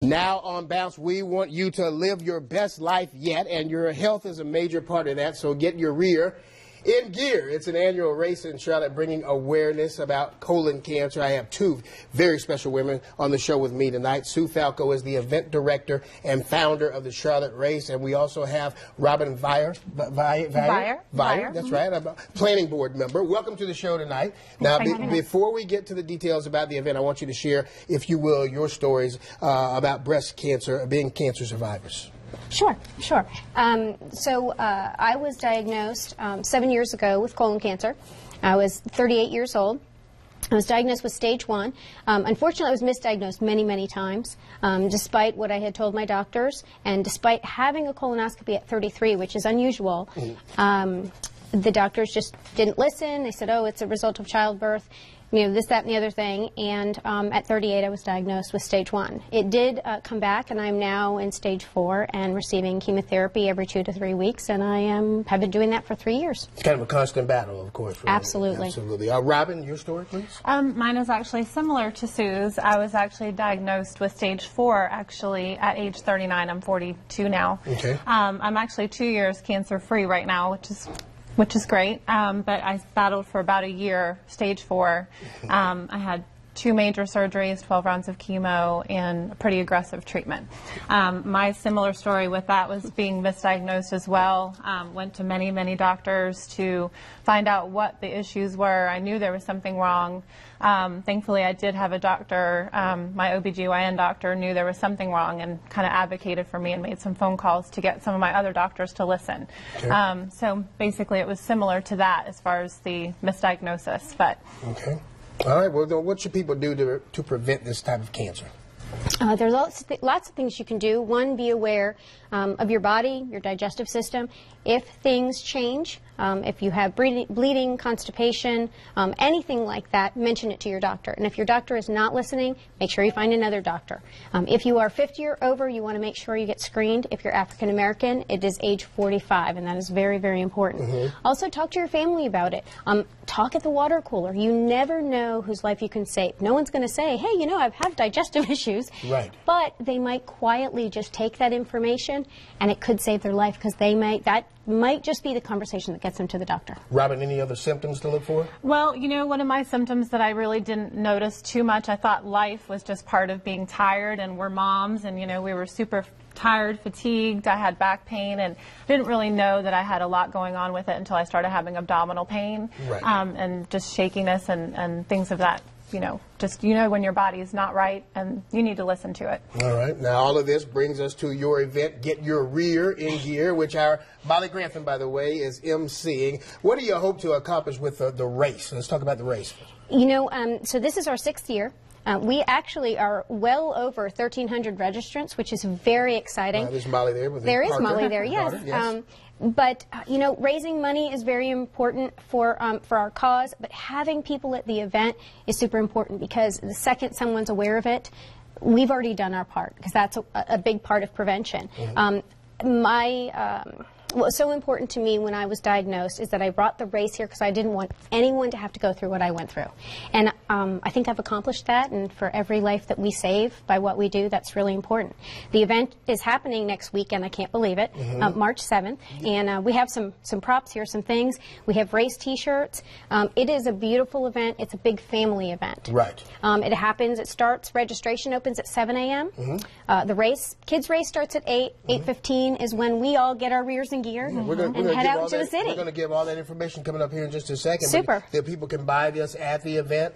Now on Bounce, we want you to live your best life yet, and your health is a major part of that, so get your rear in gear. It's an annual race in Charlotte bringing awareness about colon cancer. I have two very special women on the show with me tonight. Sue Falco is the event director and founder of the Charlotte race, and we also have Robin Vire. That's right. I'm a planning board member. Welcome to the show tonight. Now, before we get to the details about the event, I want you to share, if you will, your stories about breast cancer, being cancer survivors. Sure. I was diagnosed 7 years ago with colon cancer. I was 38 years old. I was diagnosed with stage 1. Unfortunately, I was misdiagnosed many, many times, despite what I had told my doctors, and despite having a colonoscopy at 33, which is unusual. The doctors just didn't listen. They said, oh, it's a result of childbirth, you know, this, that, and the other thing. And at 38, I was diagnosed with stage 1. It did come back, and I'm now in stage 4 and receiving chemotherapy every 2 to 3 weeks, and I have been doing that for 3 years. It's kind of a constant battle, of course. Really. Absolutely. Robin, your story, please? Mine is actually similar to Sue's. I was actually diagnosed with stage 4, actually, at age 39. I'm 42 now. Okay. I'm actually 2 years cancer-free right now, which is great, but I battled for about a year, stage 4. I had 2 major surgeries, 12 rounds of chemo, and a pretty aggressive treatment. My similar story with that was being misdiagnosed as well. Went to many, many doctors to find out what the issues were. I knew there was something wrong. Thankfully, I did have a doctor, my OBGYN doctor knew there was something wrong and kind of advocated for me and made some phone calls to get some of my other doctors to listen. Okay. So basically, it was similar to that as far as the misdiagnosis. But okay. All right. Well, then what should people do to prevent this type of cancer? There's lots of things you can do. One, be aware of your body, your digestive system. If things change, if you have bleeding, constipation, anything like that, mention it to your doctor. And if your doctor is not listening, make sure you find another doctor. If you are 50 or over, you want to make sure you get screened. If you're African American, it is age 45, and that is very, very important. Also, talk to your family about it. Talk at the water cooler. You never know whose life you can save. No one's going to say, hey, you know, I've had digestive issues. Right. But they might quietly just take that information, and it could save their life, because that might just be the conversation that gets them to the doctor. Robin, any other symptoms to look for? Well, you know, one of my symptoms that I really didn't notice too much, I thought life was just part of being tired, and we're moms, and, you know, we were super tired, fatigued, I had back pain, and didn't really know that I had a lot going on with it until I started having abdominal pain. Right. And just shakiness and things of that. You know, just, you know, when your body is not right, and you need to listen to it. All right. Now, all of this brings us to your event, Get Your Rear in Gear, which our Molly Grantham, by the way, is emceeing. What do you hope to accomplish with the race? Let's talk about the race. You know, so this is our 6th year. We actually are well over 1,300 registrants, which is very exciting. There's Molly there. There is Molly there, yes. Yes. But, you know, raising money is very important for our cause, but having people at the event is super important, because the second someone's aware of it, we've already done our part, because that's a big part of prevention. What was so important to me when I was diagnosed is that I brought the race here because I didn't want anyone to have to go through what I went through. And I think I've accomplished that, and for every life that we save by what we do, that's really important. The event is happening next weekend, I can't believe it, March 7th, and we have some props here, some things. We have race t-shirts. It is a beautiful event. It's a big family event. Right. Registration opens at 7 a.m. The kids race starts at 8. 8:15 is when we all get our rears in gear and head out into the city. We're going to give all that information coming up here in just a second. Super. That people can buy this at the event.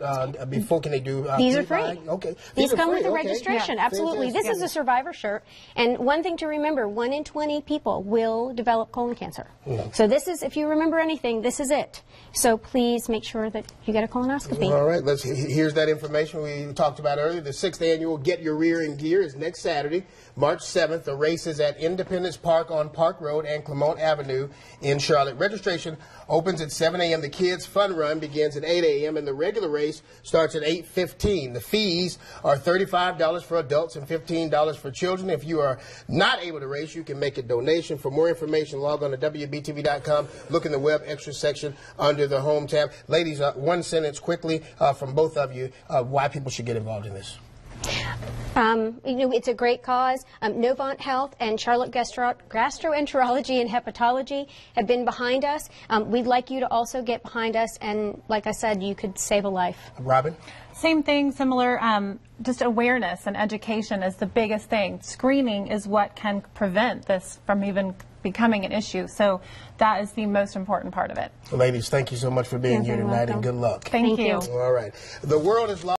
Before, can they do? These are free. Okay. These come with the registration. Yeah. Absolutely. Fantastic. This is a survivor shirt. And one thing to remember, 1 in 20 people will develop colon cancer. So this is, if you remember anything, this is it. So please make sure that you get a colonoscopy. All right. Here's that information we talked about earlier. The 6th annual Get Your Rear in Gear is next Saturday, March 7th. The race is at Independence Park on Park Road and Clermont Avenue in Charlotte. Registration opens at 7 a.m. The Kids Fun Run begins at 8 a.m. and the regular race starts at 8:15. The fees are $35 for adults and $15 for children. If you are not able to race, you can make a donation. For more information, log on to WBTV.com. Look in the web extra section under the home tab. Ladies, one sentence quickly from both of you why people should get involved in this. It's a great cause. Novant Health and Charlotte Gastroenterology and Hepatology have been behind us. We'd like you to also get behind us, and like I said, you could save a life. Robin? Same thing, similar, just awareness and education is the biggest thing. Screening is what can prevent this from even becoming an issue. So that is the most important part of it. Ladies, thank you so much for being here tonight, and good luck. Thank you. All right. The world is